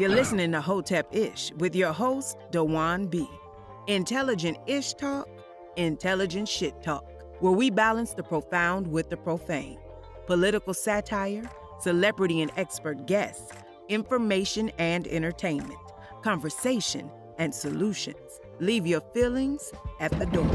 You're listening to Hotep Ish with your host, Dwan B. Intelligent Ish Talk, intelligent shit talk, where we balance the profound with the profane. Political satire, celebrity and expert guests, information and entertainment, conversation and solutions. Leave your feelings at the door.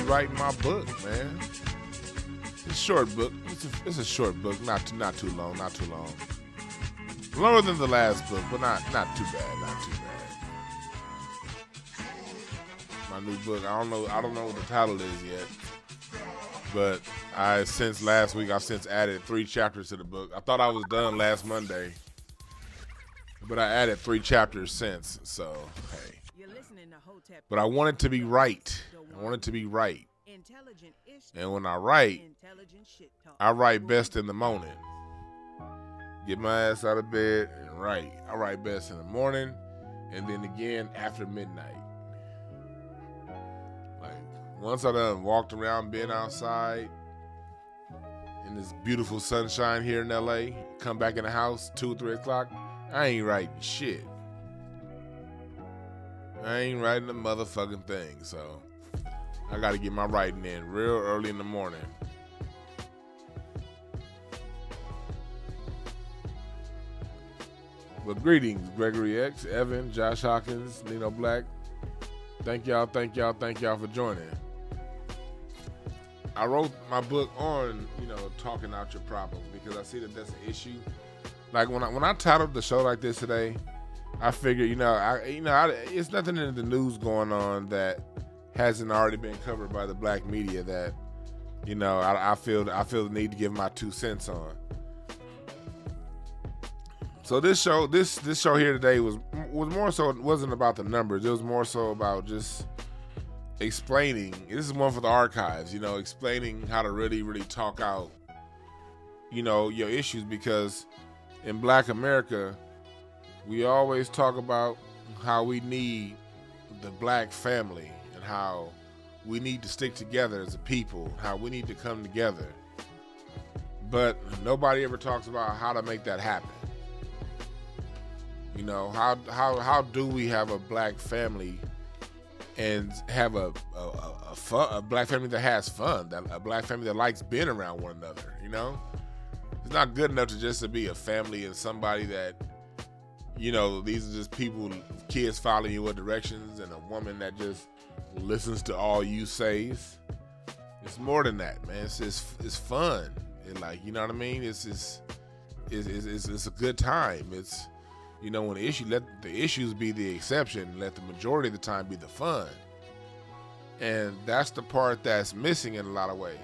Writing my book, man. It's a short book. It's a short book, not too long. Longer than the last book, but not too bad. My new book. I don't know what the title is yet, but since last week I've since added 3 chapters to the book. I thought I was done last Monday, but I added 3 chapters since. So hey. But I want it to be right. Intelligent-ish And when I write best in the morning. Get my ass out of bed and write. I write best in the morning and then again after midnight. Like, once I done walked around, been outside in this beautiful sunshine here in LA, come back in the house 2 or 3 o'clock, I ain't writing shit. I ain't writing a motherfucking thing, so I gotta get my writing in real early in the morning. But greetings, Gregory X, Evan, Josh Hawkins, Nino Black. Thank y'all for joining. I wrote my book on, talking out your problems because I see that that's an issue. Like when I titled the show like this today, I figured, it's nothing in the news going on that hasn't already been covered by the black media that, I feel the need to give my 2 cents on. So this show here today was more so, it wasn't about the numbers. It was more so about just explaining. This is one for the archives, explaining how to really, really talk out, your issues, because in Black America, we always talk about how we need the black family and how we need to stick together as a people, how we need to come together. But nobody ever talks about how to make that happen. How do we have a black family and have a black family that has fun, a black family that likes being around one another, It's not good enough to just to be a family and somebody that, these are just people, kids following you in directions and a woman that just listens to all you says. It's more than that, man. It's fun. And like, you know what I mean? It's a good time. It's, when let the issues be the exception, let the majority of the time be the fun. And that's the part that's missing in a lot of ways,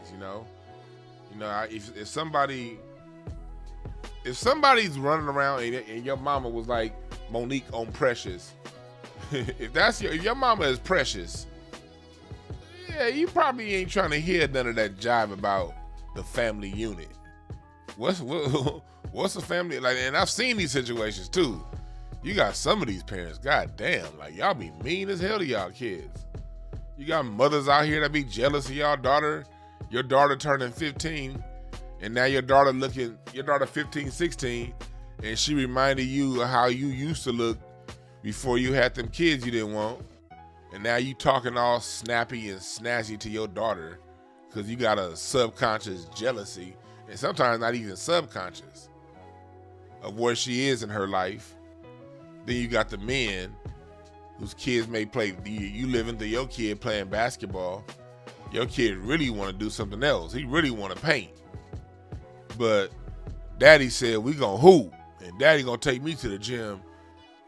if somebody's running around and your mama was like Monique on Precious, if your mama is Precious, yeah, you probably ain't trying to hear none of that jive about the family unit. What's a family like? And I've seen these situations too. You got some of these parents, goddamn, like y'all be mean as hell to y'all kids. You got mothers out here that be jealous of your daughter turning 15, and now your daughter 15, 16, and she reminded you of how you used to look before you had them kids you didn't want, and now you talking all snappy and snazzy to your daughter because you got a subconscious jealousy, and sometimes not even subconscious, of where she is in her life. Then you got the men whose kids may play, you live into your kid playing basketball. Your kid really want to do something else. He really want to paint. But daddy said, we gonna hoop, and daddy gonna take me to the gym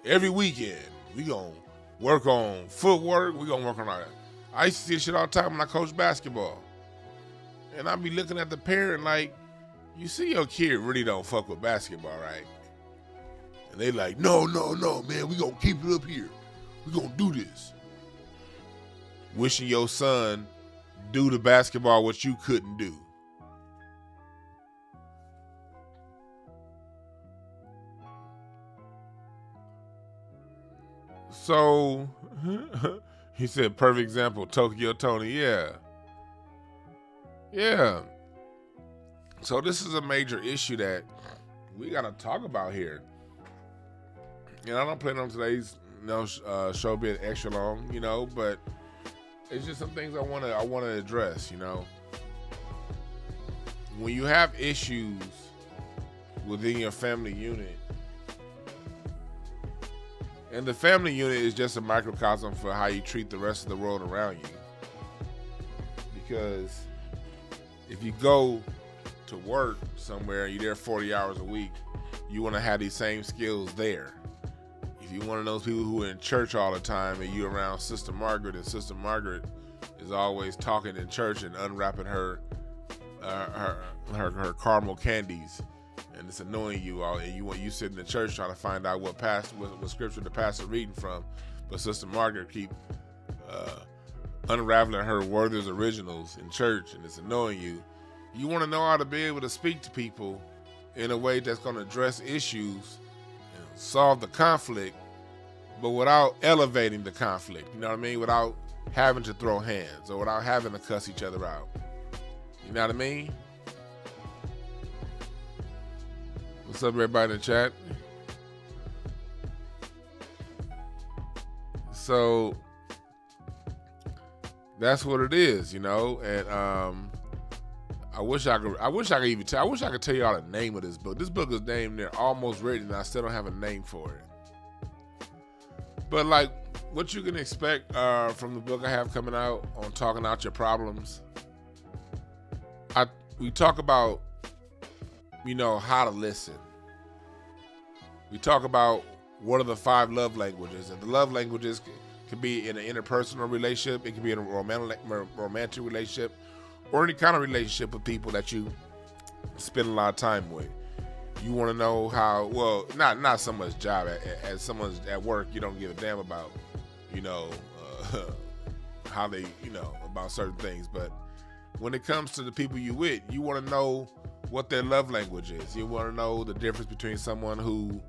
every weekend. We gonna work on footwork. We gonna work on our, I used to see this shit all the time when I coached basketball. And I be looking at the parent like, you see your kid really don't fuck with basketball, right? And they like, no, man, we gonna keep it up here. We gonna do this. Wishing your son do the basketball what you couldn't do. So, he said, perfect example, Tokyo Tony, yeah. So this is a major issue that we gotta talk about here. And I don't plan on today's show being extra long, but it's just some things I wanna address, When you have issues within your family unit, and the family unit is just a microcosm for how you treat the rest of the world around you. Because if you go to work somewhere and you're there 40 hours a week, you want to have these same skills there. If you're one of those people who are in church all the time and you're around Sister Margaret, and Sister Margaret is always talking in church and unwrapping her caramel candies, and it's annoying you all, and you sit in the church trying to find out what scripture the pastor reading from, but Sister Margaret keep unraveling her Werther's Originals in church and it's annoying you. You want to know how to be able to speak to people in a way that's going to address issues and solve the conflict, but without elevating the conflict, you know what I mean? Without having to throw hands or without having to cuss each other out. You know what I mean? What's up, everybody in the chat? So that's what it is, you know. And I wish I could tell y'all the name of this book. This book is named there almost written, and I still don't have a name for it. But like, what you can expect from the book I have coming out on Talking Out Your Problems. We talk about, you know, how to listen. We talk about what are the 5 love languages, and the love languages can be in an interpersonal relationship, it can be in a romantic relationship, or any kind of relationship with people that you spend a lot of time with. You want to know how, well, not so much job, as someone's at work, you don't give a damn about, you know, how they, you know, about certain things. But when it comes to the people you with, you want to know what their love language is. You want to know the difference between someone who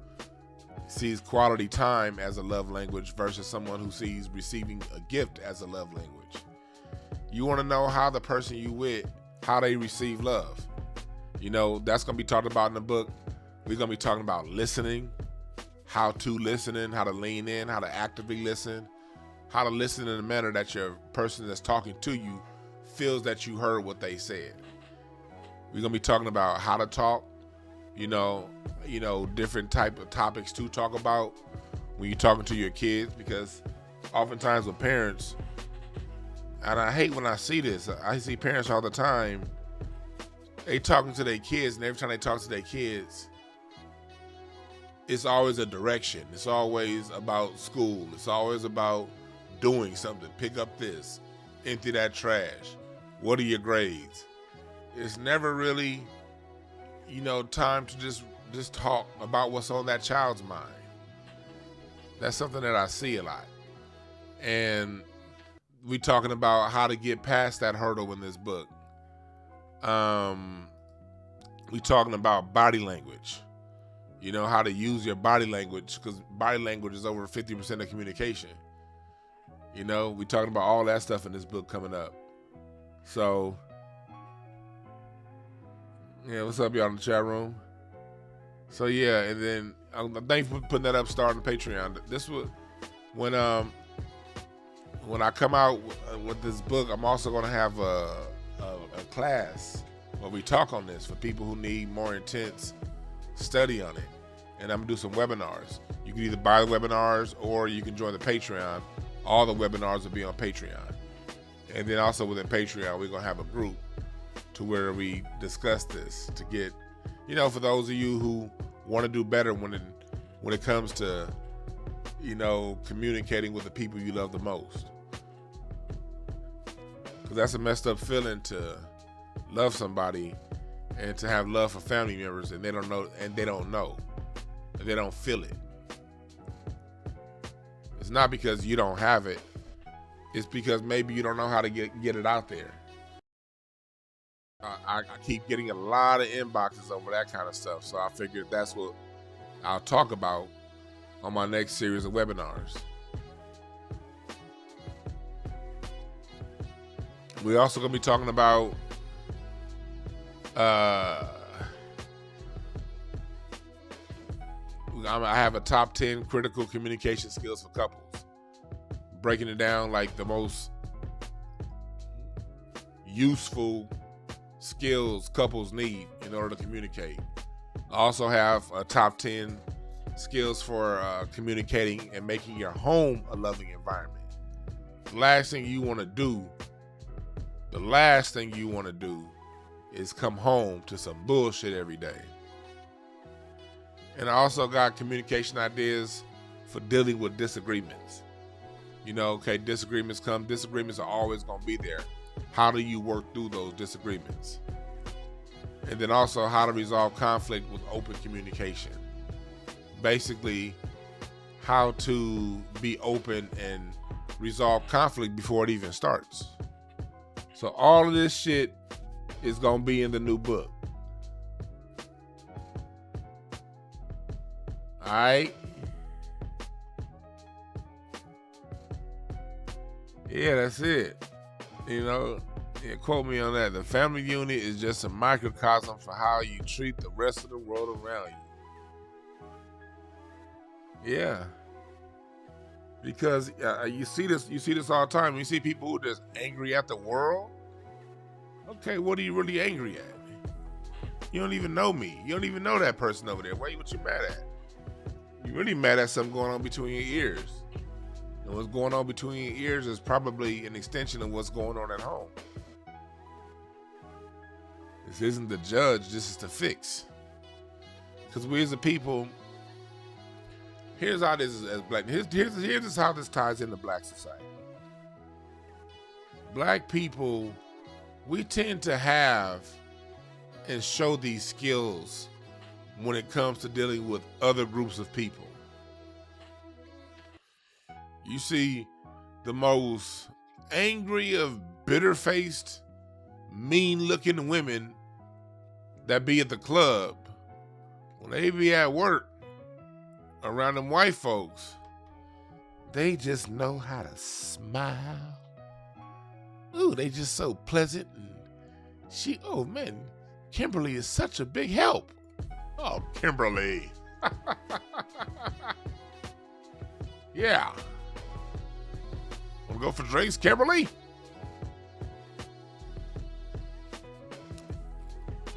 sees quality time as a love language versus someone who sees receiving a gift as a love language. You want to know how the person you with, how they receive love. You know, that's going to be talked about in the book. We're going to be talking about listening, how to listen, how to lean in, how to actively listen, how to listen in a manner that your person that's talking to you feels that you heard what they said. We're going to be talking about how to talk, you know, different type of topics to talk about when you're talking to your kids, because oftentimes with parents, and I hate when I see this, I see parents all the time, they talking to their kids, and every time they talk to their kids, it's always a direction. It's always about school. It's always about doing something. Pick up this, empty that trash. What are your grades? It's never really, you know, time to just talk about what's on that child's mind. That's something that I see a lot. And we talking about how to get past that hurdle in this book. We talking about body language. You know, how to use your body language, because body language is over 50% of communication. You know, we talking about all that stuff in this book coming up. So, yeah, what's up, y'all in the chat room? So yeah, and then thanks for putting that up, starting Patreon. This was when I come out with this book, I'm also going to have a class where we talk on this for people who need more intense study on it. And I'm going to do some webinars. You can either buy the webinars or you can join the Patreon. All the webinars will be on Patreon. And then also within Patreon, we're going to have a group to where we discuss this to get, you know, for those of you who want to do better when it comes to, you know, communicating with the people you love the most. Because that's a messed up feeling to love somebody and to have love for family members and they don't know, and they don't feel it. It's not because you don't have it. It's because maybe you don't know how to get it out there. I keep getting a lot of inboxes over that kind of stuff, so I figured that's what I'll talk about on my next series of webinars. We're also going to be talking about I have a top 10 critical communication skills for couples, breaking it down like the most useful skills couples need in order to communicate. I also have a top 10 skills for communicating and making your home a loving environment. The last thing you want to do is come home to some bullshit every day. And I also got communication ideas for dealing with disagreements. You know, okay, disagreements are always going to be there. How do you work through those disagreements? And then also how to resolve conflict with open communication. Basically, how to be open and resolve conflict before it even starts. So all of this shit is gonna be in the new book. All right. Yeah, that's it. You know, yeah, quote me on that. The family unit is just a microcosm for how you treat the rest of the world around you. Yeah. Because you see this all the time. You see people who are just angry at the world. Okay, what are you really angry at? You don't even know me. You don't even know that person over there. What you mad at? You're really mad at something going on between your ears. And what's going on between your ears is probably an extension of what's going on at home. This isn't the judge, this is the fix. Because we as a people, here's how this is as black. Here's how this ties into black society. Black people, we tend to have and show these skills when it comes to dealing with other groups of people. You see the most angry of bitter-faced, mean-looking women that be at the club. When they be at work around them white folks, they just know how to smile. Ooh, they just so pleasant. And oh man, Kimberly is such a big help. Oh, Kimberly. Yeah. Wanna go for drinks, Kimberly?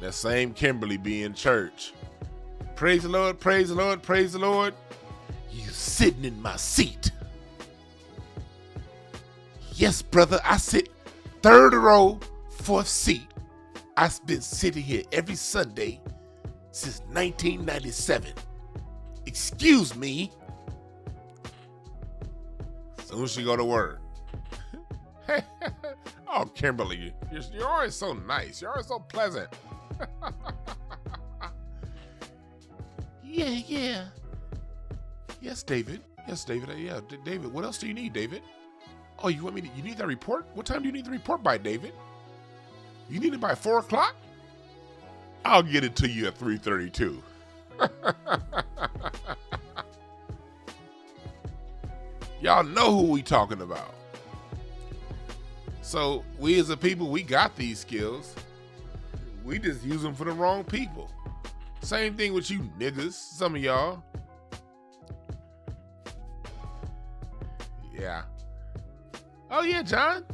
That same Kimberly be in church. Praise the Lord, praise the Lord, praise the Lord. You sitting in my seat. Yes, brother, I sit third row, fourth seat. I've been sitting here every Sunday since 1997. Excuse me. Soon as she go to work. Oh, Kimberly, you're always so nice. You're always so pleasant. Yeah. Yes, David. Yeah, David. What else do you need, David? Oh, you need that report? What time do you need the report by, David? You need it by 4 o'clock? I'll get it to you at 3:32. Y'all know who we talking about. So we as a people, we got these skills. We just use them for the wrong people. Same thing with you niggas, some of y'all. Yeah. Oh yeah, John.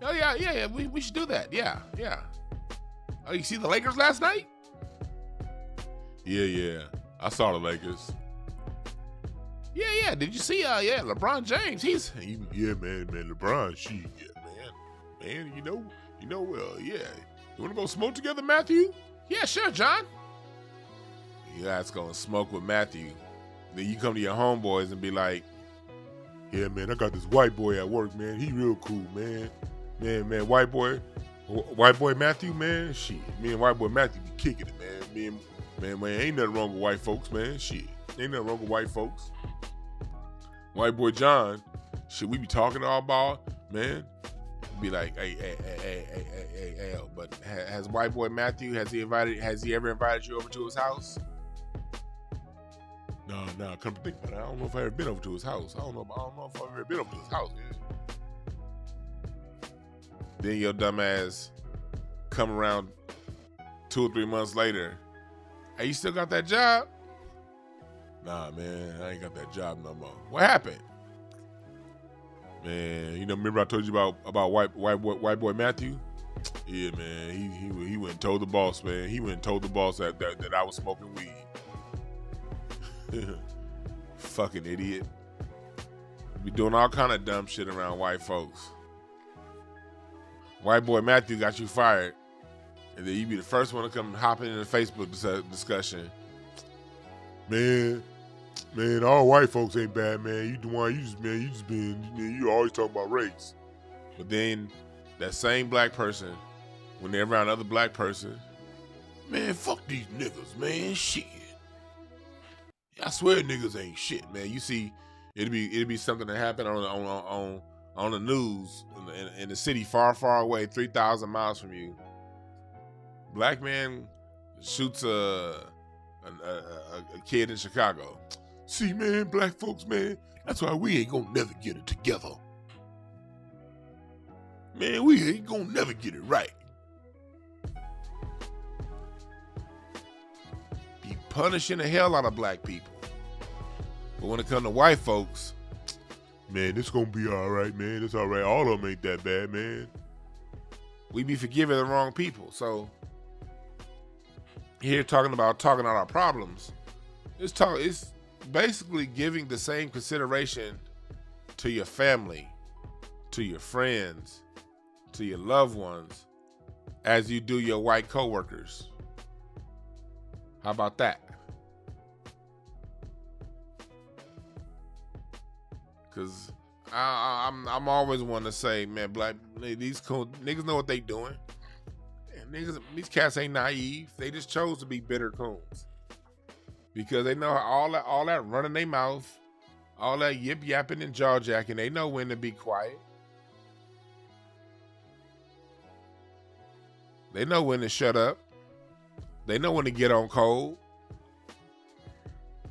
Oh yeah. We should do that. Yeah. Oh, you see the Lakers last night? Yeah. I saw the Lakers. Yeah. Did you see? LeBron James. Yeah, man. LeBron, man. You know. Yeah. You wanna go smoke together, Matthew? Yeah, sure, John. You guys gonna smoke with Matthew. Then you come to your homeboys and be like, yeah, man, I got this white boy at work, man. He real cool, man. Man, white boy Matthew, man. Shit, me and white boy Matthew be kicking it, man. Man, ain't nothing wrong with white folks, man. Shit, ain't nothing wrong with white folks. White boy John, shit, we be talking all about, man. Be like, hey, but has white boy Matthew, has he ever invited you over to his house? No, come to think about it, I don't know if I've ever been over to his house. I don't know if I've ever been over to his house, man. Then your dumb ass come around 2 or 3 months later. Hey, you still got that job? Nah, man, I ain't got that job no more. What happened? Man, remember I told you about white boy Matthew? Yeah, man, he went and told the boss, man. He went and told the boss that I was smoking weed. Fucking idiot. Be doing all kind of dumb shit around white folks. White boy Matthew got you fired, and then you be the first one to come hopping in the Facebook discussion. Man, all white folks ain't bad, man. You always talking about race. But then that same black person, when they're around another black person, man, fuck these niggas, man, shit. I swear niggas ain't shit, man. You see It'd be something that happened on the news in the city far, far away, 3,000 miles from you. Black man shoots a kid in Chicago. See, man, black folks, man, that's why we ain't gonna never get it together. Man, we ain't gonna never get it right. Be punishing the hell out of black people. But when it comes to white folks, man, it's gonna be all right, man. It's all right. All of them ain't that bad, man. We be forgiving the wrong people. So here talking out our problems, it's basically giving the same consideration to your family, to your friends, to your loved ones, as you do your white coworkers. How about that? Cause I'm always one to say, man, black these niggas know what they doing. And these cats ain't naive. They just chose to be bitter coons. Because they know all that running their mouth, all that yip yapping and jaw jacking, they know when to be quiet. They know when to shut up. They know when to get on cold.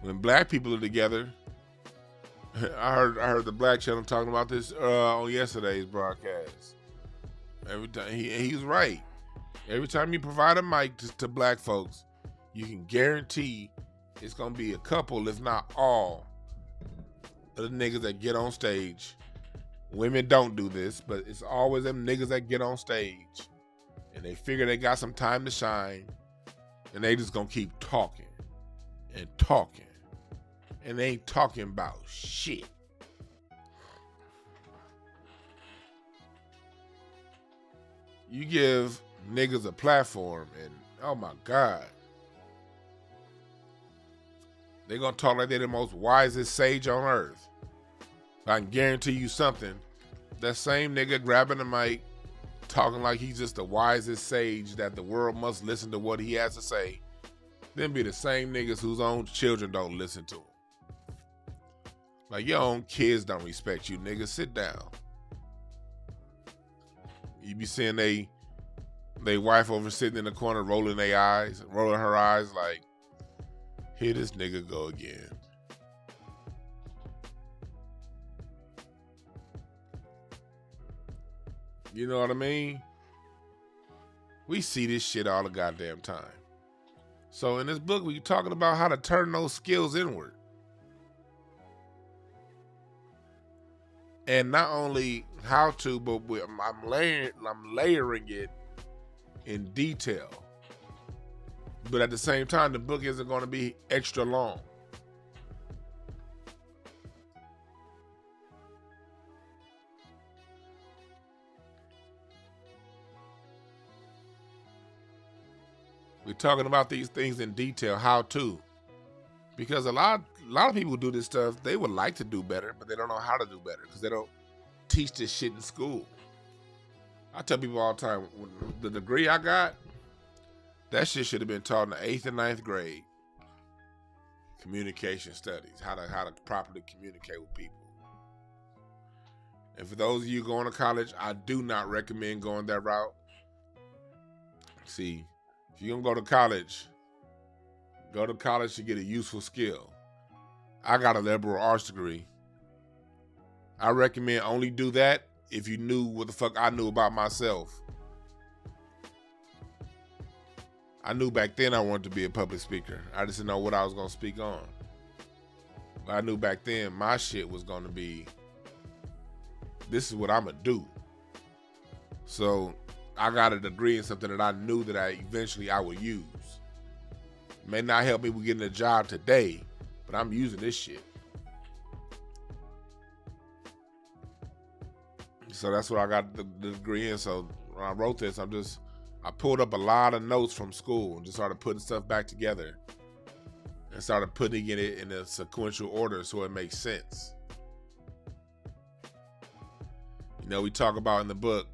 When black people are together, I heard the Black Channel talking about this on yesterday's broadcast. Every time he's right. Every time you provide a mic to black folks, you can guarantee it's gonna be a couple, if not all, of the niggas that get on stage. Women don't do this, but it's always them niggas that get on stage and they figure they got some time to shine, and they just gonna keep talking and talking. And they ain't talking about shit. You give niggas a platform and, oh my God, they gonna talk like they're the most wisest sage on earth. I can guarantee you something. That same nigga grabbing the mic, talking like he's just the wisest sage that the world must listen to what he has to say, then be the same niggas whose own children don't listen to him. Like, your own kids don't respect you, nigga. Sit down. You be seeing they wife over sitting in the corner rolling her eyes like, here this nigga go again. You know what I mean? We see this shit all the goddamn time. So in this book, we talking about how to turn those skills inward. And not only how to, but I'm layering it in detail. But at the same time, the book isn't going to be extra long. We're talking about these things in detail, how to. Because a lot of people do this stuff, they would like to do better, but they don't know how to do better because they don't teach this shit in school. I tell people all the time, the degree I got, that shit should have been taught in the 8th and 9th grade. Communication studies, how to properly communicate with people. And for those of you going to college, I do not recommend going that route. See, if you're going to go to college to get a useful skill. I got a liberal arts degree. I recommend only do that if you knew what the fuck I knew about myself. I knew back then I wanted to be a public speaker. I just didn't know what I was going to speak on. But I knew back then my shit was going to be, this is what I'm going to do. So I got a degree in something that I knew that eventually I would use. May not help me with getting a job today, but I'm using this shit. So that's what I got the degree in. So when I wrote this, I pulled up a lot of notes from school and just started putting stuff back together and started putting it in a sequential order so it makes sense. You know, we talk about in the book,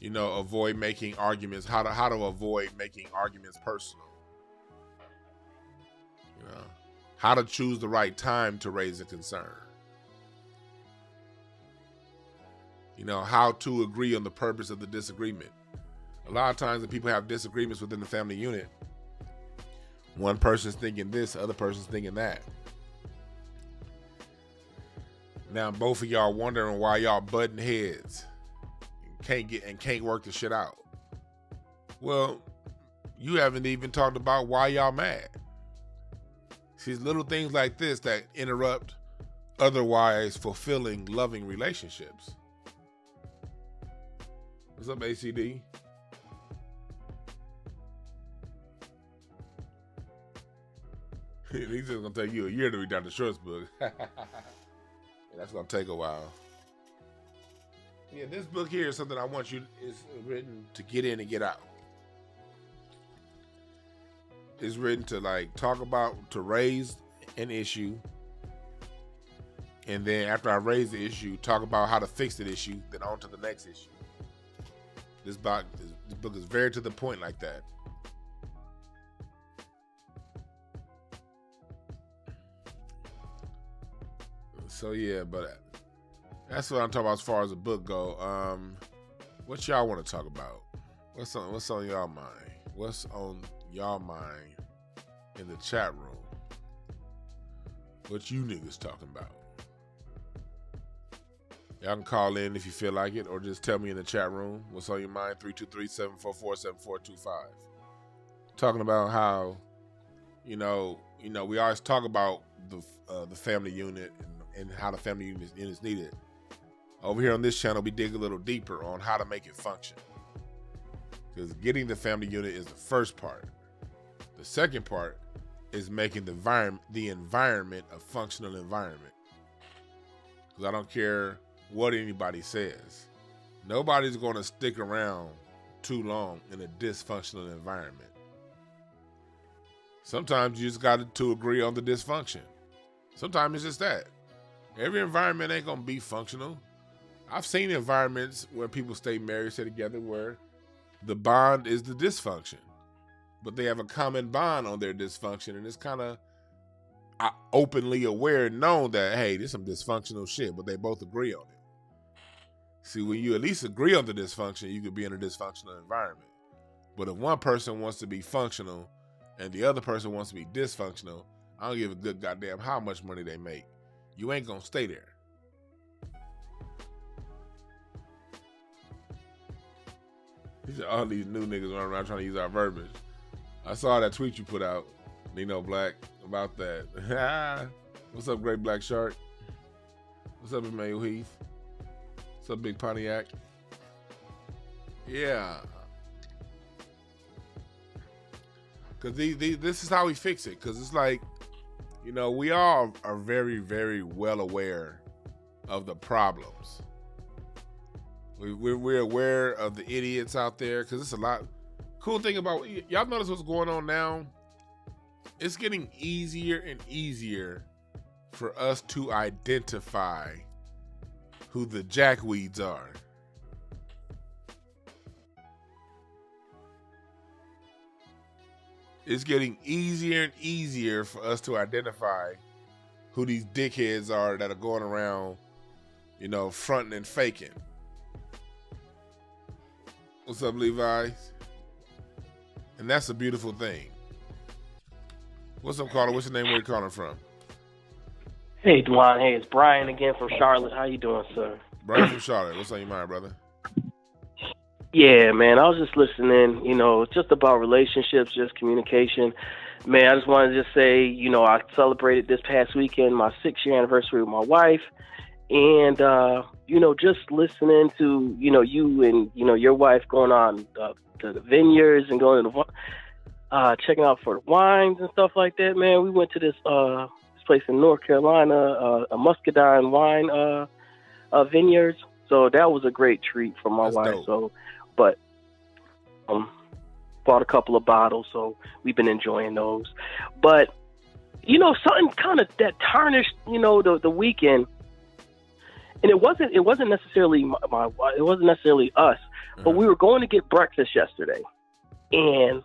you know, avoid making arguments, how to avoid making arguments personal. You know, how to choose the right time to raise a concern. how to agree on the purpose of the disagreement. A lot of times when people have disagreements within the family unit, one person's thinking this, the other person's thinking that. Now both of y'all wondering why y'all butting heads and can't work the shit out. Well, you haven't even talked about why y'all mad. See, it's little things like this that interrupt otherwise fulfilling, loving relationships. What's up, ACD? He's just gonna take you a year to read Dr. Short's book. That's gonna take a while. Yeah, this book here is something I want you. It's written to get in and get out. It's written to talk about, to raise an issue, and then after I raise the issue, talk about how to fix the issue, then on to the next issue. This book is very to the point like that. So yeah, but that's what I'm talking about as far as the book go. What y'all want to talk about? What's on y'all mind? What's on y'all mind in the chat room? What you niggas talking about? Y'all can call in if you feel like it, or just tell me in the chat room what's on your mind. 323-744-7425. Talking about how, we always talk about the family unit and how the family unit is needed. Over here on this channel, we dig a little deeper on how to make it function. Because getting the family unit is the first part. The second part is making the environment a functional environment. Because I don't care what anybody says. Nobody's going to stick around too long in a dysfunctional environment. Sometimes you just got to agree on the dysfunction. Sometimes it's just that. Every environment ain't going to be functional. I've seen environments where people stay married, stay together, where the bond is the dysfunction. But they have a common bond on their dysfunction, and it's kind of openly aware and known that, hey, there's some dysfunctional shit, but they both agree on it. See, when you at least agree on the dysfunction, you could be in a dysfunctional environment. But if one person wants to be functional and the other person wants to be dysfunctional, I don't give a good goddamn how much money they make. You ain't gonna stay there. These are all these new niggas running around trying to use our verbiage. I saw that tweet you put out, Nino Black, about that. What's up, Great Black Shark? What's up, Emmanuel Heath? What's up, Big Pontiac? Yeah. Because this is how we fix it. Because it's like, we all are very, very well aware of the problems. We're aware of the idiots out there, because it's a lot. Cool thing about, y'all notice what's going on now? It's getting easier and easier for us to identify who the jackweeds are. It's getting easier and easier for us to identify who these dickheads are that are going around, fronting and faking. What's up, Levi? And that's a beautiful thing. What's up, caller? What's your name? Where you calling from? Hey, Dwan. Hey, it's Brian again from Charlotte. How you doing, sir? Brian from Charlotte. What's on your mind, brother? Yeah, man. I was just listening. Just about relationships, just communication. Man, I just wanted to just say, I celebrated this past weekend my 6-year anniversary with my wife, and just listening to you and your wife going on to the vineyards and going to the checking out for the wines and stuff like that. Man, we went to this place in North Carolina, a muscadine wine vineyards. So that was a great treat for my wife. Dope. So, but bought a couple of bottles, so we've been enjoying those. But something kind of that tarnished the weekend, and it wasn't necessarily it wasn't necessarily us, but we were going to get breakfast yesterday, and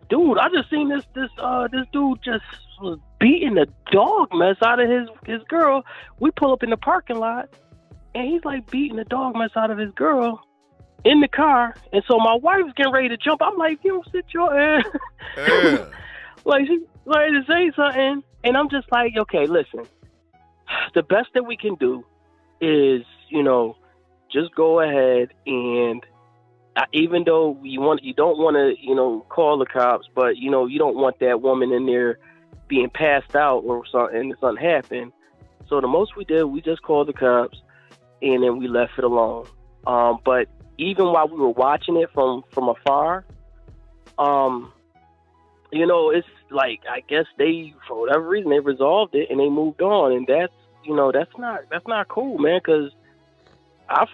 dude, I just seen this dude just was beating the dog mess out of his girl. We pull up in the parking lot, and he's like beating the dog mess out of his girl in the car. And so my wife's getting ready to jump. I'm like, you don't sit your ass. Yeah. Like, she's ready to say something. And I'm just like, okay, listen. The best that we can do is, just go ahead and even though you don't want to, call the cops, but, you don't want that woman in there being passed out or something, and something happened. So the most we did, we just called the cops, and then we left it alone. But even while we were watching it from afar, it's like, I guess they, for whatever reason, they resolved it and they moved on, and that's not cool, man. Because I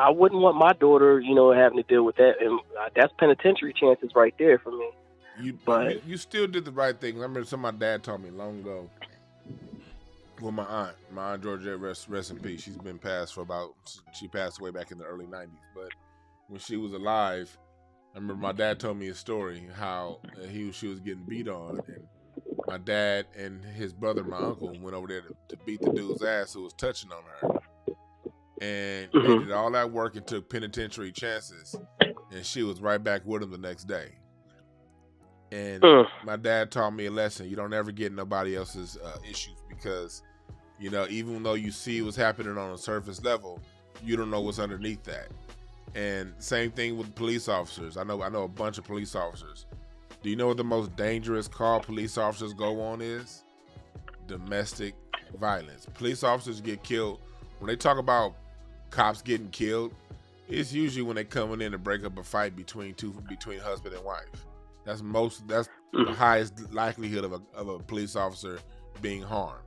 wouldn't want my daughter, having to deal with that, and that's penitentiary chances right there for me. You still did the right thing. I remember something my dad told me long ago. Well, my aunt Georgette, rest in peace. She's been passed she passed away back in the early 90s. But when she was alive, I remember my dad told me a story how she was getting beat on, and my dad and his brother, my uncle, went over there to beat the dude's ass who was touching on her. And they did all that work and took penitentiary chances, and she was right back with him the next day. And my dad taught me a lesson: you don't ever get nobody else's issues, because even though you see what's happening on a surface level, you don't know what's underneath that. And same thing with police officers. I know a bunch of police officers. Do you know what the most dangerous call police officers go on is? Domestic violence. Police officers get killed. When they talk about cops getting killed, it's usually when they're coming in to break up a fight between husband and wife. That's the highest likelihood of a police officer being harmed.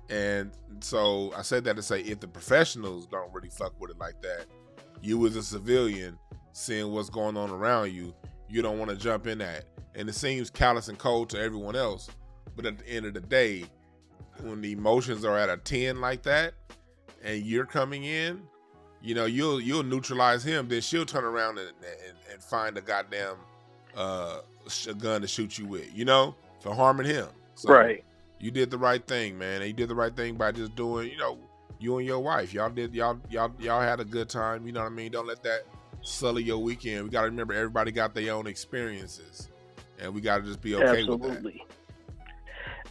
And so I said that to say, if the professionals don't really fuck with it like that, you as a civilian seeing what's going on around you, you don't want to jump in that. And it seems callous and cold to everyone else, but at the end of the day, when the emotions are at a 10 like that, and you're coming in, you'll neutralize him. Then she'll turn around and find a goddamn a gun to shoot you with, for harming him. So right. You did the right thing, man. And you did the right thing by just doing, you and your wife. Y'all had a good time. You know what I mean? Don't let that sully your weekend. We got to remember, everybody got their own experiences, and we got to just be okay with that.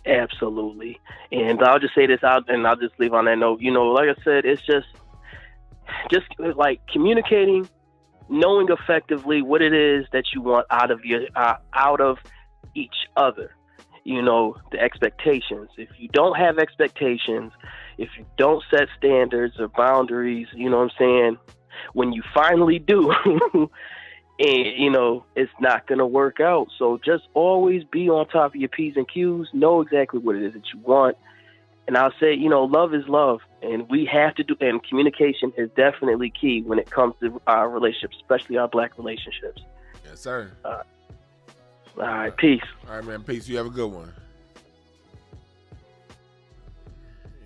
Absolutely. And I'll just say this out, and I'll just leave on that note. Like I said, it's just like communicating, knowing effectively what it is that you want out of each other. The expectations. If you don't have expectations, if you don't set standards or boundaries, you know what I'm saying? When you finally do, and it's not going to work out. So just always be on top of your P's and Q's, know exactly what it is that you want. And I'll say, love is love, and we have to do, and communication is definitely key when it comes to our relationships, especially our Black relationships. Yes, sir. All right, peace. All right, man, peace. You have a good one.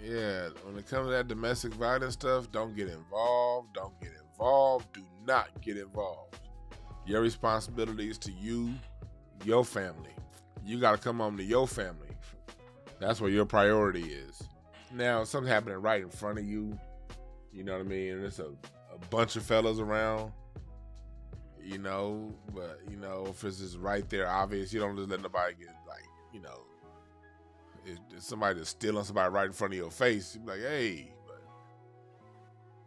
Yeah, when it comes to that domestic violence stuff, don't get involved. Don't get involved. Do not get involved. Your responsibility is to you, your family. You got to come home to your family. That's where your priority is. Now, something happening right in front of you, you know what I mean? And there's a bunch of fellas around, but, if it's just right there, obvious, you don't just let nobody get, if somebody that's stealing somebody right in front of your face, you be like, hey, but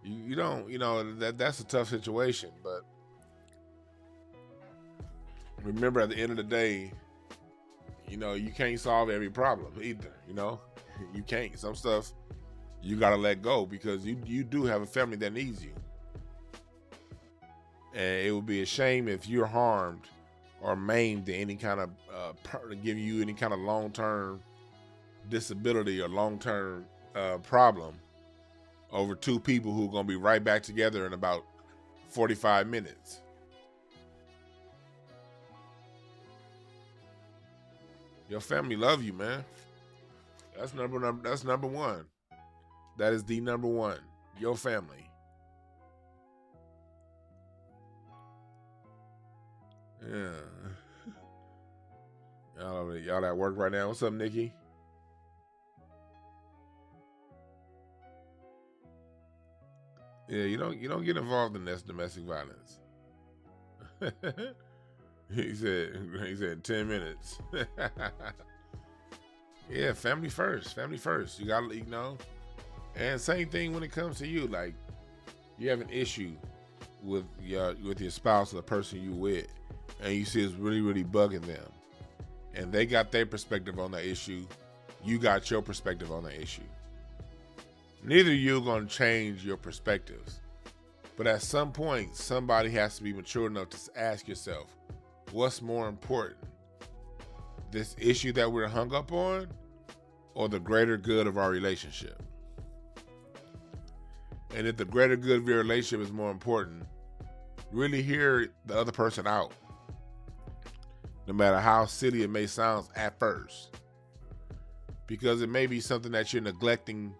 you don't, that's a tough situation. But remember, at the end of the day, you can't solve every problem either, you can't. Some stuff you got to let go, because you do have a family that needs you. And it would be a shame if you're harmed or maimed to any kind of, give you any kind of long-term disability or long-term problem over two people who are going to be right back together in about 45 minutes. Your family love you, man. That's number one. That is the number one. Your family. Yeah. Y'all at work right now. What's up, Nikki? Yeah, you don't get involved in this domestic violence. he said 10 minutes. Yeah, family first. Family first. You gotta, and same thing when it comes to you. Like, you have an issue with your spouse or the person you with, and you see it's really, really bugging them, and they got their perspective on the issue, you got your perspective on the issue. Neither of you are going to change your perspectives, but at some point, somebody has to be mature enough to ask yourself, what's more important, this issue that we're hung up on, or the greater good of our relationship? And if the greater good of your relationship is more important, really hear the other person out, no matter how silly it may sound at first, because it may be something that you're neglecting.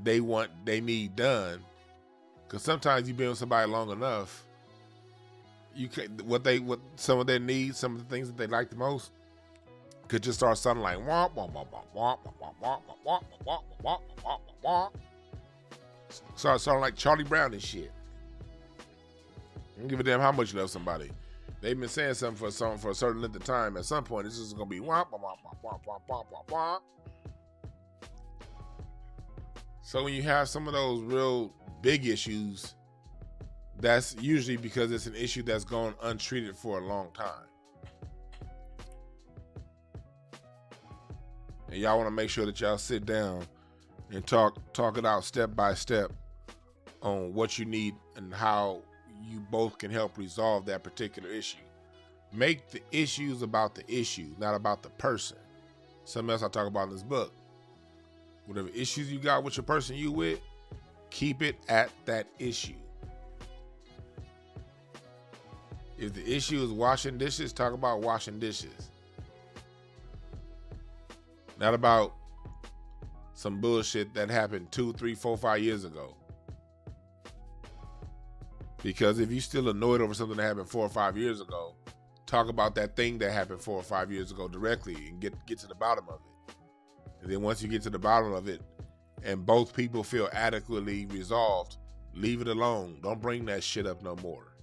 They need done, because sometimes you've been with somebody long enough, you can what some of their needs, some of the things that they like the most, could just start sounding like wah wah wah wah wah wah wah wah wah wah wah wah. Start sounding like Charlie Brown and shit. Don't give a damn how much you love somebody. They've been saying something for a certain length of time. At some point, it's just gonna be wah wah wah wah wah wah wah wah. So when you have some of those real big issues, that's usually because it's an issue that's gone untreated for a long time. And y'all want to make sure that y'all sit down and talk it out step by step on what you need and how you both can help resolve that particular issue. Make the issues about the issue, not about the person. Something else I talk about in this book. Whatever issues you got with your person you with, keep it at that issue. If the issue is washing dishes, talk about washing dishes. Not about some bullshit that happened 2, 3, 4, 5 years ago. Because if you still annoyed over something that happened 4 or 5 years ago, talk about that thing that happened 4 or 5 years ago directly and get to the bottom of it. And then once you get to the bottom of it and both people feel adequately resolved, leave it alone. Don't bring that shit up no more.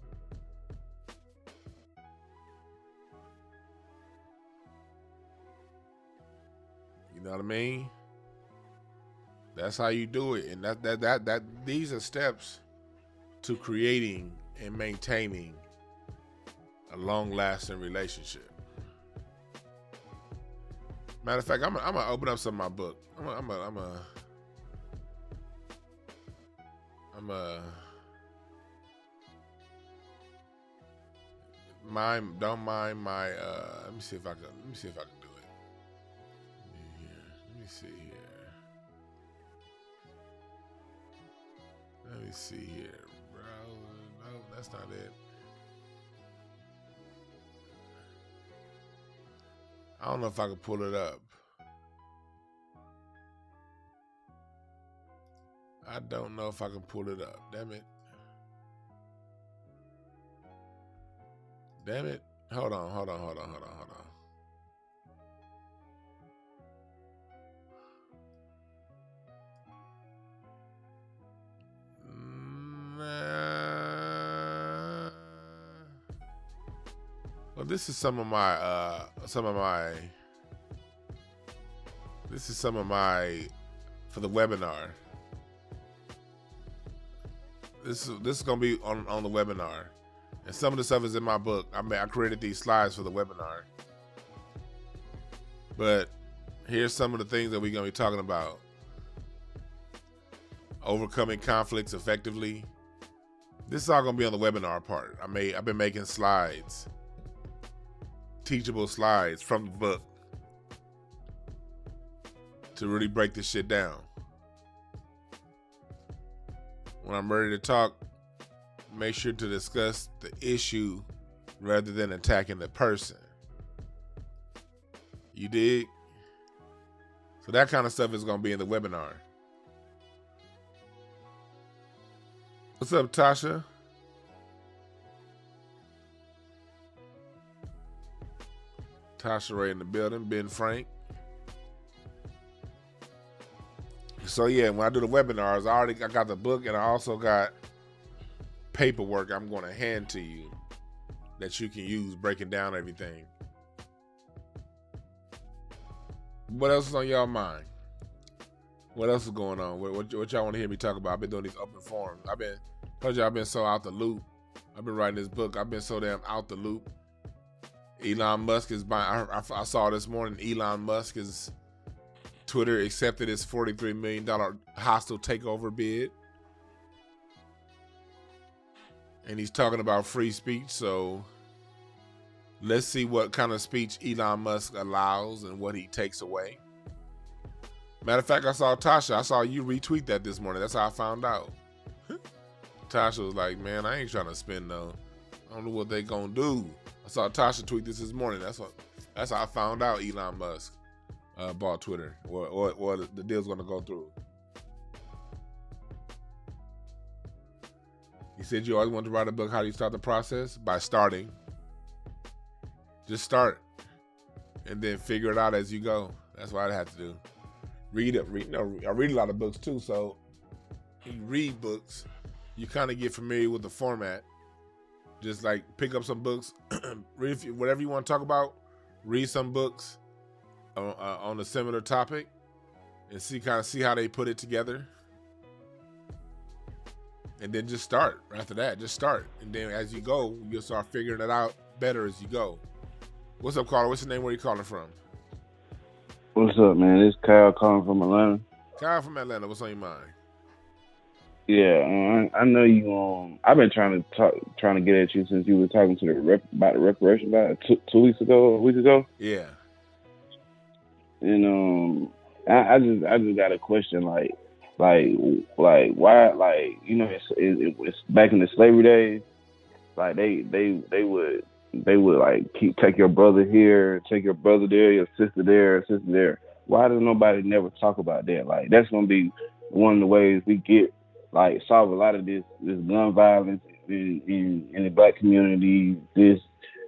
You know what I mean? That's how you do it. And that these are steps to creating and maintaining a long-lasting relationship. Matter of fact, I'm gonna open up some of my book. Don't mind my let me see if I can do it. Let me see here, bro. No, that's not it. I don't know if I can pull it up. I don't know if I can pull it up. Damn it. Hold on. Well, this is some of my for the webinar. This is gonna be on the webinar, and some of the stuff is in my book. I created these slides for the webinar, but here's some of the things that we're gonna be talking about: overcoming conflicts effectively. This is all gonna be on the webinar part. I've been making slides, teachable slides from the book to really break this shit down. When I'm ready to talk, make sure to discuss the issue rather than attacking the person. You dig? So that kind of stuff is going to be in the webinar. What's up, Tasha? Tasha Ray in the building. Ben Frank. So yeah, when I do the webinars, I got the book, and I also got paperwork I'm going to hand to you that you can use breaking down everything. What else is on y'all mind? What else is going on? What y'all want to hear me talk about? I've been doing these open forums. Told you I've been so out the loop. I've been writing this book. I've been so damn out the loop. Elon Musk is buying. I saw this morning. Elon Musk is Twitter accepted its $43 million hostile takeover bid, and he's talking about free speech. So let's see what kind of speech Elon Musk allows and what he takes away. Matter of fact, I saw you retweet that this morning. That's how I found out. Tasha was like, man, I ain't trying to spend no. I don't know what they gonna do. I saw Tasha tweet this morning. That's how I found out Elon Musk bought Twitter, or the deal's gonna go through. He said you always wanted to write a book. How do you start the process? By starting. Just start, and then figure it out as you go. That's what I had to do. I read a lot of books too. So you read books, you kind of get familiar with the format. Just like pick up some books, whatever you want to talk about. Read some books on a similar topic, and see how they put it together. And then just start. After that, just start, and then as you go, you'll start figuring it out better as you go. What's up, caller? What's your name? Where you calling from? What's up, man? It's Kyle calling from Atlanta. Kyle from Atlanta. What's on your mind? Yeah, I know you. I've been trying to get at you since you were talking to about the reparation about 2 weeks ago, a week ago. Yeah. And I just got a question, like why, like, you know, it's back in the slavery days, like they would like take your brother here, take your brother there, your sister there. Why does nobody never talk about that? Like, that's gonna be one of the ways we get, like, solve a lot of this gun violence in the black community.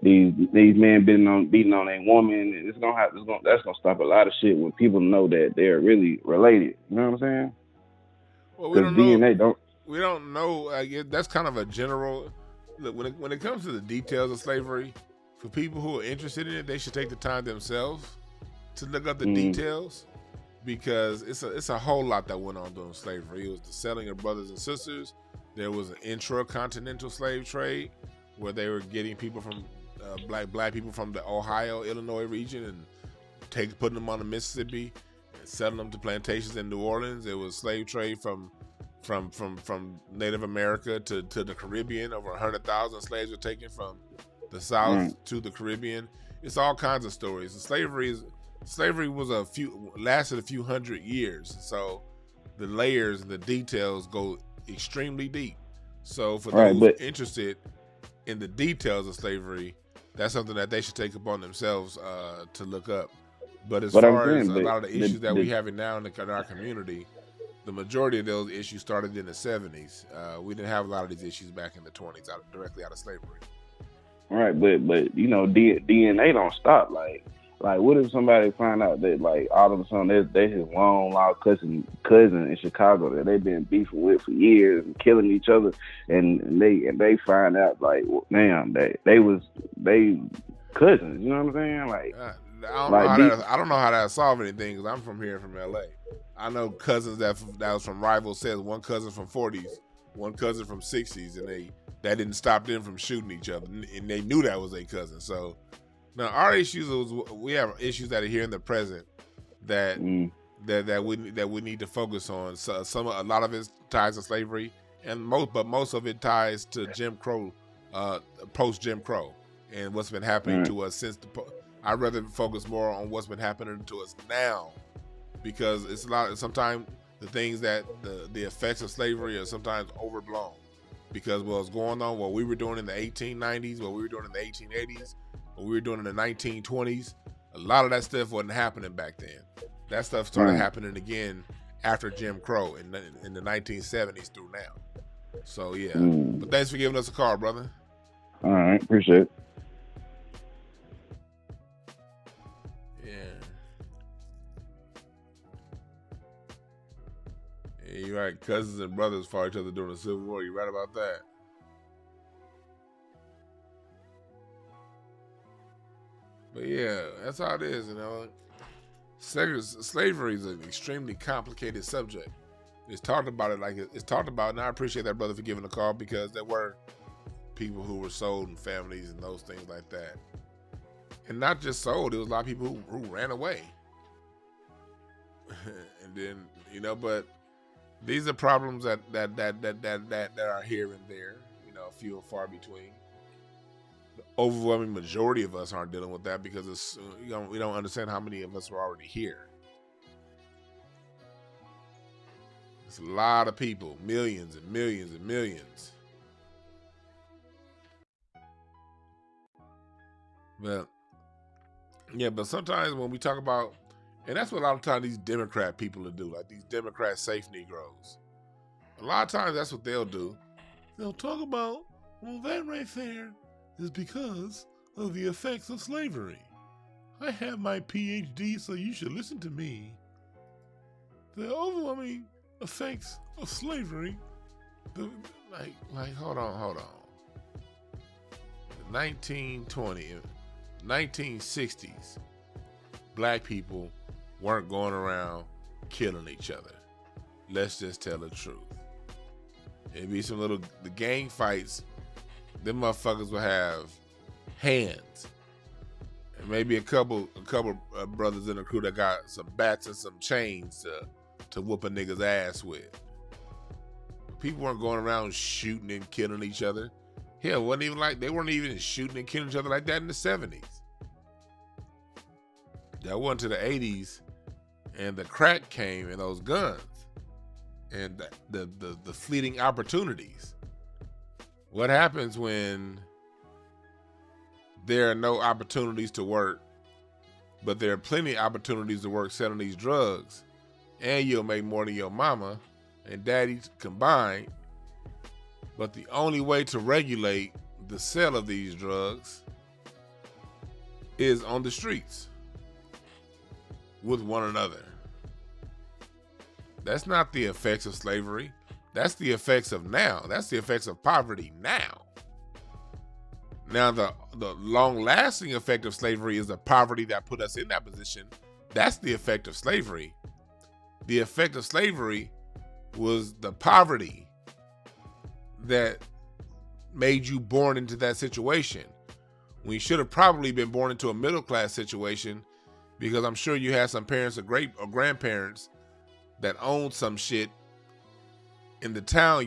These men beating on a woman. That's gonna stop a lot of shit when people know that they're really related. You know what I'm saying? Well, we don't DNA know. We don't know. That's kind of a general. Look, when it comes to the details of slavery, for people who are interested in it, they should take the time themselves to look up the details, because it's a whole lot that went on during slavery. It was the selling of brothers and sisters. There was an intracontinental slave trade where they were getting people from black people from the Ohio, Illinois region and putting them on the Mississippi and selling them to plantations in New Orleans. It was slave trade from Native America to the Caribbean. Over 100,000 slaves were taken from the South to the Caribbean. It's all kinds of stories. Slavery lasted a few hundred years. So the layers and the details go extremely deep. So for those interested in the details of slavery, that's something that they should take upon themselves to look up. But as far as a lot of the issues that we have now in our community, the majority of those issues started in the 70s. We didn't have a lot of these issues back in the 20s, directly out of slavery. Right, but you know, DNA don't stop. Like, what if somebody find out that, like, all of a sudden they his long lost cousin in Chicago that they've been beefing with for years and killing each other, and they find out, like, man, they cousins. You know what I'm saying? Like, I don't know how that solve anything, because I'm from here, from LA. I know cousins that was from rival sets. One cousin from 40s, one cousin from 60s, and that didn't stop them from shooting each other, and they knew that was their cousin. So now our issues we have issues that are here in the present that we need to focus on. So a lot of it ties to slavery, and most of it ties to Jim Crow, post Jim Crow, and what's been happening to us since I'd rather focus more on what's been happening to us now, because it's sometimes the things that the effects of slavery are sometimes overblown, because what's going on, what we were doing in the 1890s, what we were doing in the 1880s, what we were doing in the 1920s, a lot of that stuff wasn't happening back then. That stuff started happening again after Jim Crow in the 1970s through now. So yeah, but thanks for giving us a call, brother. All right, appreciate it. You're right. Cousins and brothers fought each other during the Civil War. You're right about that. But yeah, that's how it is, you know. Slavery is an extremely complicated subject. It's talked about it like it's talked about, and I appreciate that brother for giving a call, because there were people who were sold and families and those things like that. And not just sold, there was a lot of people who ran away. And then, you know, but these are problems that are here and there, you know, few and far between. The overwhelming majority of us aren't dealing with that because it's, you know, we don't understand how many of us are already here. It's a lot of people, millions and millions and millions. But yeah, but sometimes when we talk about, and that's what a lot of times these Democrat people will do, like these Democrat safe Negroes. A lot of times that's what they'll do. They'll talk about, well, that right there is because of the effects of slavery. I have my PhD, so you should listen to me. The overwhelming effects of slavery, hold on. The 1960s, black people weren't going around killing each other. Let's just tell the truth. It'd be the gang fights, them motherfuckers would have hands. And maybe a couple brothers in the crew that got some bats and some chains to whoop a nigga's ass with. People weren't going around shooting and killing each other. Hell, they weren't even shooting and killing each other like that in the 70s. That wasn't to the 80s, and the crack came and those guns and the fleeting opportunities. What happens when there are no opportunities to work, but there are plenty of opportunities to work selling these drugs, and you'll make more than your mama and daddy combined, but the only way to regulate the sale of these drugs is on the streets with one another. That's not the effects of slavery. That's the effects of now. That's the effects of poverty now. Now, the long-lasting effect of slavery is the poverty that put us in that position. That's the effect of slavery. The effect of slavery was the poverty that made you born into that situation. We should have probably been born into a middle-class situation, because I'm sure you had some parents or grandparents that owned some shit in the town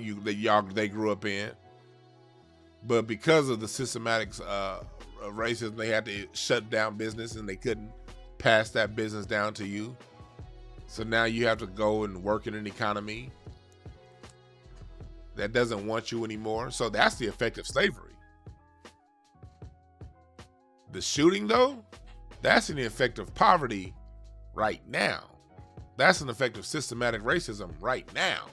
they grew up in. But because of the systematic racism, they had to shut down business and they couldn't pass that business down to you. So now you have to go and work in an economy that doesn't want you anymore. So that's the effect of slavery. The shooting, though, that's an effect of poverty right now. That's an effect of systematic racism right now.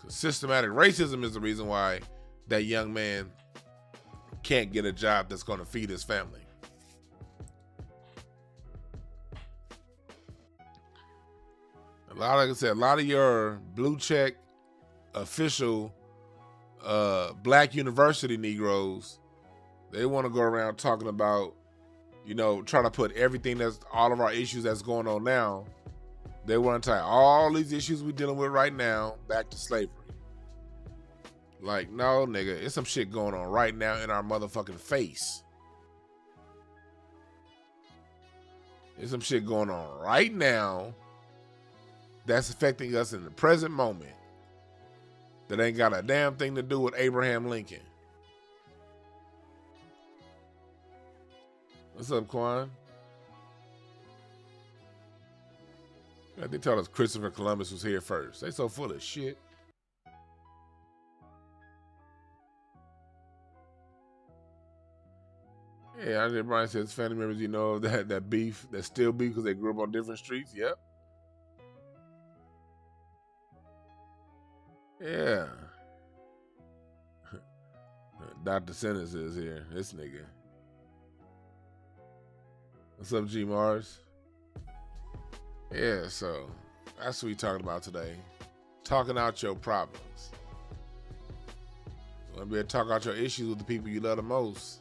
Systematic racism is the reason why that young man can't get a job that's going to feed his family. Like I said, a lot of your blue check official black university Negroes, they want to go around talking about, you know, trying to put everything that's all of our issues that's going on now. They want to tie all these issues we're dealing with right now back to slavery. Like, no, nigga, it's some shit going on right now in our motherfucking face. There's some shit going on right now that's affecting us in the present moment that ain't got a damn thing to do with Abraham Lincoln. What's up, Quan? They tell us Christopher Columbus was here first. They so full of shit. Yeah, I did. Brian says family members, you know, that beef, that still beef because they grew up on different streets. Yep. Yeah. Dr. Sentence is here. This nigga. What's up, G Mars? Yeah, so That's what we talking about today. Talking out your problems. You want to be able to talk out your issues with the people you love the most.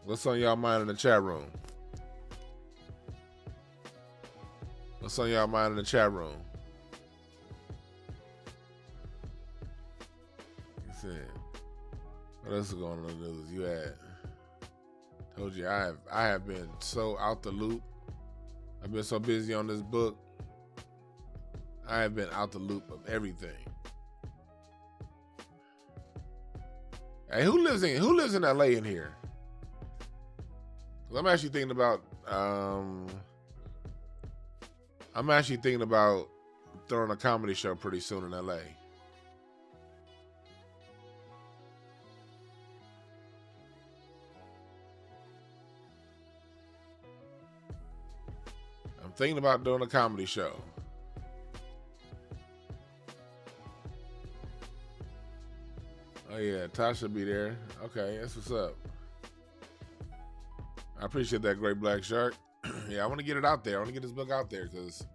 What's on y'all mind in the chat room? What's on y'all mind in the chat room? What else is going on in the news? You had told you I have been so out the loop. I've been so busy on this book. I have been out the loop of everything. Hey, who lives in LA in here? 'Cause I'm actually thinking about throwing a comedy show pretty soon in LA. I'm thinking about doing a comedy show. Oh yeah, Tasha be there. Okay, that's what's up. I appreciate that, Great Black Shark. Yeah, I want to get it out there. I want to get this book out there because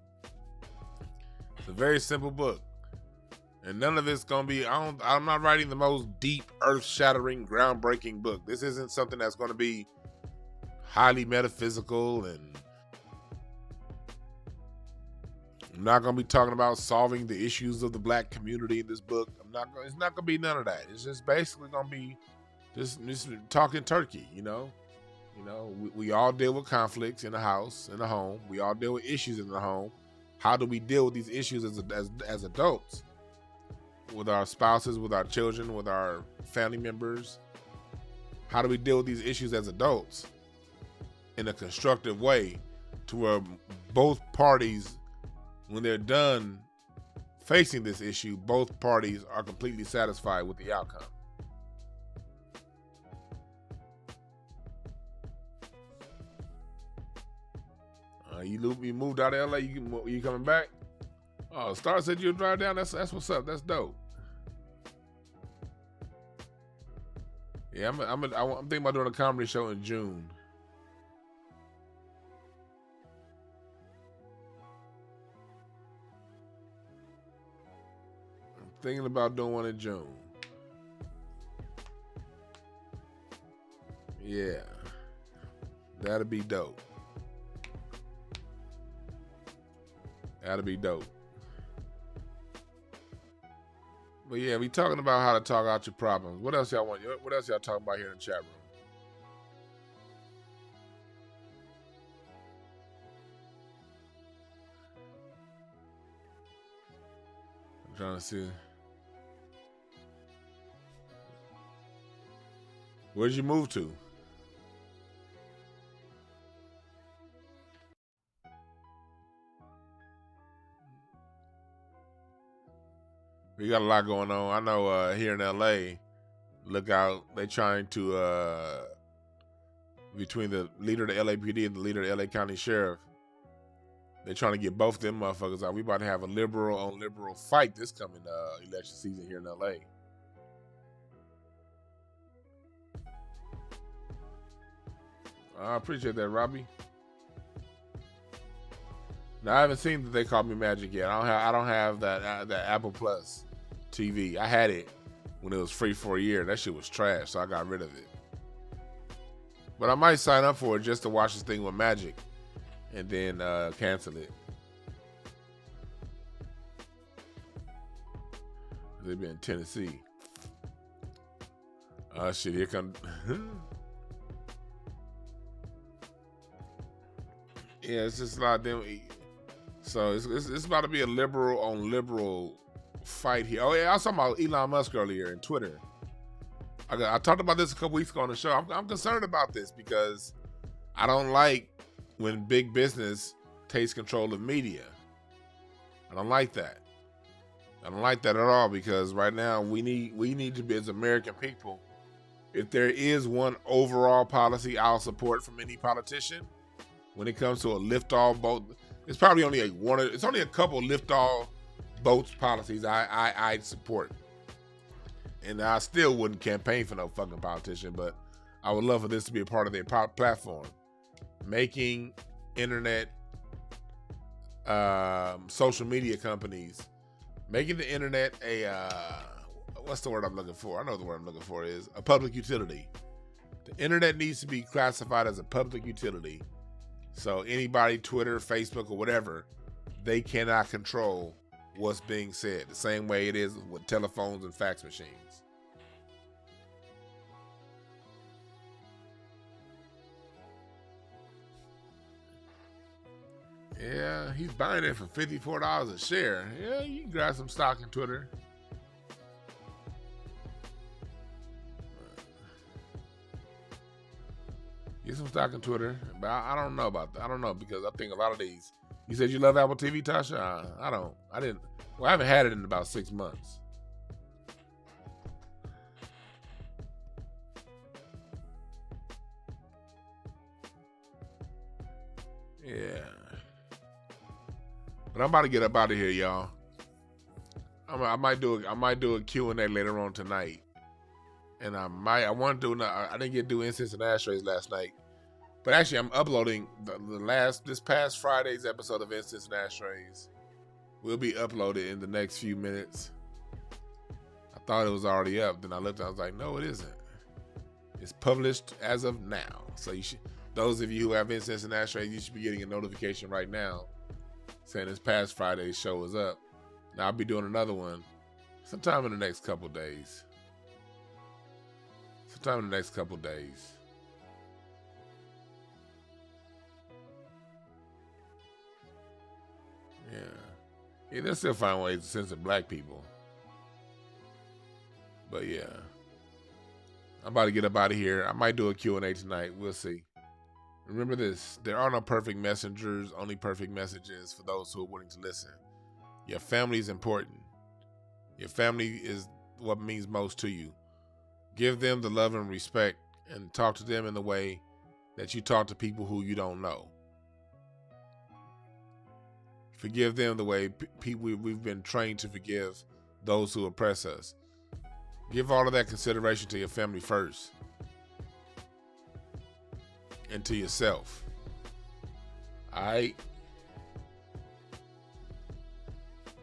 it's a very simple book, and none of it's gonna be. I'm not writing the most deep, earth-shattering, groundbreaking book. This isn't something that's gonna be highly metaphysical, and I'm not gonna be talking about solving the issues of the black community in this book. It's not gonna be none of that. It's just basically gonna be just talking turkey, you know. You know, we all deal with conflicts in the house, in the home. We all deal with issues in the home. How do we deal with these issues as adults? With our spouses, with our children, with our family members? How do we deal with these issues as adults in a constructive way to where both parties, when they're done facing this issue, both parties are completely satisfied with the outcome? You moved out of LA. You coming back? Oh, Star said you'll drive down. That's what's up. That's dope. Yeah, I'm thinking about doing a comedy show in June. I'm thinking about doing one in June. Yeah, that'll be dope. That'll be dope. But yeah, we talking about how to talk out your problems. What else y'all want? What else y'all talking about here in the chat room? I'm trying to see. Where'd you move to? We got a lot going on. I know here in LA, look out, they trying to, between the leader of the LAPD and the leader of the LA County Sheriff, they're trying to get both of them motherfuckers out. We about to have a liberal on liberal fight this coming election season here in LA. I appreciate that, Robbie. Now, I haven't seen that they called me Magic yet. I don't have that Apple Plus TV. I had it when it was free for a year. That shit was trash, so I got rid of it. But I might sign up for it just to watch this thing with Magic and then cancel it. They be in Tennessee. Oh shit, here come. Yeah, it's just a lot of them. So it's about to be a liberal on liberal fight here. Oh yeah, I was talking about Elon Musk earlier in Twitter. I talked about this a couple weeks ago on the show. I'm concerned about this because I don't like when big business takes control of media. I don't like that. I don't like that at all because right now we need to be, as American people, if there is one overall policy I'll support from any politician when it comes to a lift-all boat, it's probably only it's only a couple lift-all boats policies I'd support. And I still wouldn't campaign for no fucking politician, but I would love for this to be a part of their platform. Making internet social media companies making the internet a what's the word I'm looking for? I know the word I'm looking for is a public utility. The internet needs to be classified as a public utility. So anybody, Twitter, Facebook, or whatever, they cannot control what's being said. The same way it is with telephones and fax machines. Yeah, he's buying it for $54 a share. Yeah, you can grab some stock in Twitter. Get some stock in Twitter. But I don't know about that. I don't know because I think a lot of these. You said you love Apple TV, Tasha? I don't. I didn't. Well, I haven't had it in about 6 months. Yeah. But I'm about to get up out of here, y'all. I might do a Q&A later on tonight. And I want to do. I didn't get to do Incense and Ashtrays last night, but actually I'm uploading this past Friday's episode of Incense and Ashtrays. Will be uploaded in the next few minutes. I thought it was already up. Then I looked. I was like, no, it isn't. It's published as of now. So you should. Those of you who have Incense and Ashtrays, you should be getting a notification right now saying this past Friday's show is up. Now I'll be doing another one sometime in the next couple days. Sometime in the next couple days. Yeah, they'll still find ways to censor black people. But yeah, I'm about to get up out of here. I might do a Q&A tonight. We'll see. Remember this, there are no perfect messengers, only perfect messages for those who are willing to listen. Your family is important. Your family is what means most to you. Give them the love and respect and talk to them in the way that you talk to people who you don't know. Forgive them the way we've been trained to forgive those who oppress us. Give all of that consideration to your family first. And to yourself. All right?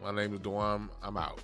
My name is Dwan. I'm out.